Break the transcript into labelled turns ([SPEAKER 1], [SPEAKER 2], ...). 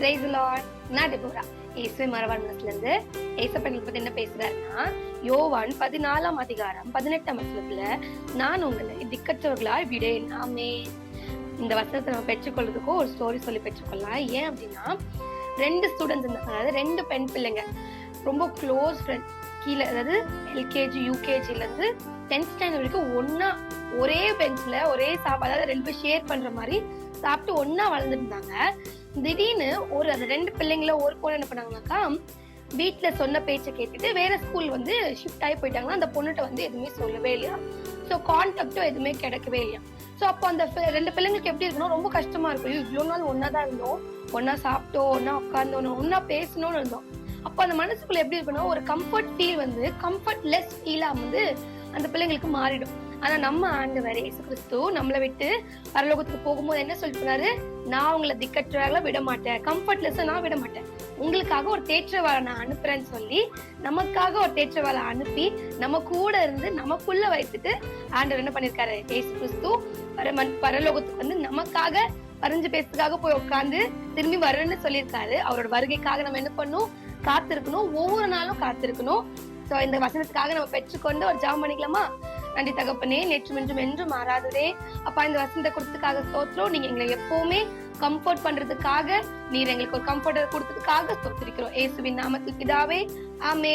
[SPEAKER 1] Price Lord. நான் Deborah. இயேசுவை மறவார் மனசுல இருந்து ஏசப்பனை பத்தி என்ன பேசுறாருன்னா, யோவான் 14ஆம் அதிகாரம் 18ஆம் வசனத்துல, நான் உங்களை திக்கற்றவர்களாய் விடேன். ஆமென். இந்த வசனத்தை நம்ம பெற்றுக்கொள்றதுக்கும் ஒரு ஸ்டோரி சொல்லி பெற்றுக்கொள்ளலாம். ஏன் அப்படின்னா, 2 ஸ்டூடெண்ட்ஸ் இருந்தாங்க, அதாவது 2 பெண் பிள்ளைங்க, ரொம்ப க்ளோஸ் ஃப்ரெண்ட். கீழே அதாவது எல்கேஜி யூகேஜில இருந்து 10th ஸ்டாண்டர்ட் வரைக்கும் ஒன்னா ஒரே பெஞ்ச்ல ஒரே சாப்பாடு, அதாவது 2 பேர் ஷேர் பண்ற மாதிரி சாப்பிட்டு ஒன்னா வளர்ந்துருந்தாங்க. திடீர்னு அந்த 2 பிள்ளைங்கள ஒரு பொண்ணு என்ன பண்ணாங்கன்னாக்கா, வீட்டுல சொன்ன பேச்சை கேட்டுட்டு வேற ஸ்கூல் வந்து ஷிஃப்ட் ஆகி போயிட்டாங்கன்னா, அந்த பொண்ணுகிட்ட வந்து எதுவுமே சொல்லவே இல்லையா. ஸோ கான்டாக்டும் எதுவுமே கிடைக்கவே இல்லையா. ஸோ அப்போ அந்த 2 பிள்ளைங்களுக்கு எப்படி இருக்கணும், ரொம்ப கஷ்டமா இருக்கும். இவ்வளோ நாள் ஒன்னாதான் இருந்தோம், ஒன்னா சாப்பிட்டோம், ஒன்னா உட்கார்ந்தோம், ஒன்னா பேசணும்னு இருந்தோம். அப்போ அந்த மனசுக்குள்ள எப்படி இருக்கணும், ஒரு கம்ஃபர்ட் ஃபீல் வந்து கம்ஃபர்ட்லெஸ் ஃபீலா வந்து அந்த பிள்ளைங்களுக்கு மாறிடும். ஆனா நம்ம ஆண்டவர் இயேசு கிறிஸ்து நம்மளை விட்டு பரலோகத்துக்கு போகும்போது என்ன சொல்லிட்டு, நான் உங்களை திக்கற்றவர்களா விட மாட்டேன், கம்ஃபர்ட்லெஸ்ஸா நான் விட மாட்டேன், உங்களுக்காக ஒரு தேற்றவாளை நான் அனுப்புறேன்னு சொல்லி நமக்காக ஒரு தேற்றவாளை அனுப்பி நம்ம கூட இருந்து நமக்குள்ள வைத்துட்டு ஆண்டவர் என்ன பண்ணிருக்காரு, இயேசு கிறிஸ்து பரலோகத்துக்கு வந்து நமக்காக பறிஞ்சு பேசுறதுக்காக போய் உட்கார்ந்து திரும்பி வரணும்னு சொல்லியிருக்காரு. அவரோட வருகைக்காக நம்ம என்ன பண்ணணும், காத்திருக்கணும், ஒவ்வொரு நாளும் காத்திருக்கணும். சோ இந்த வசனத்துக்காக நம்ம பெற்றுக்கொண்டு ஒரு ஜெபம் பண்ணிக்கலாமா? நன்றி தகப்பனே, நேற்றும் என்றும் என்றும் மாறாததே அப்பா, இந்த வசனத்தை கொடுத்ததுக்காக ஸ்தோத்திரம். நீங்க எங்களை எப்பவுமே கம்ஃபர்ட் பண்றதுக்காக, நீர் எங்களுக்கு ஒரு கம்ஃபர்ட் கொடுத்ததுக்காக ஸ்தோத்திரிக்கிறோம். இயேசுவின் நாமத்தில் பிதாவே, ஆமென்.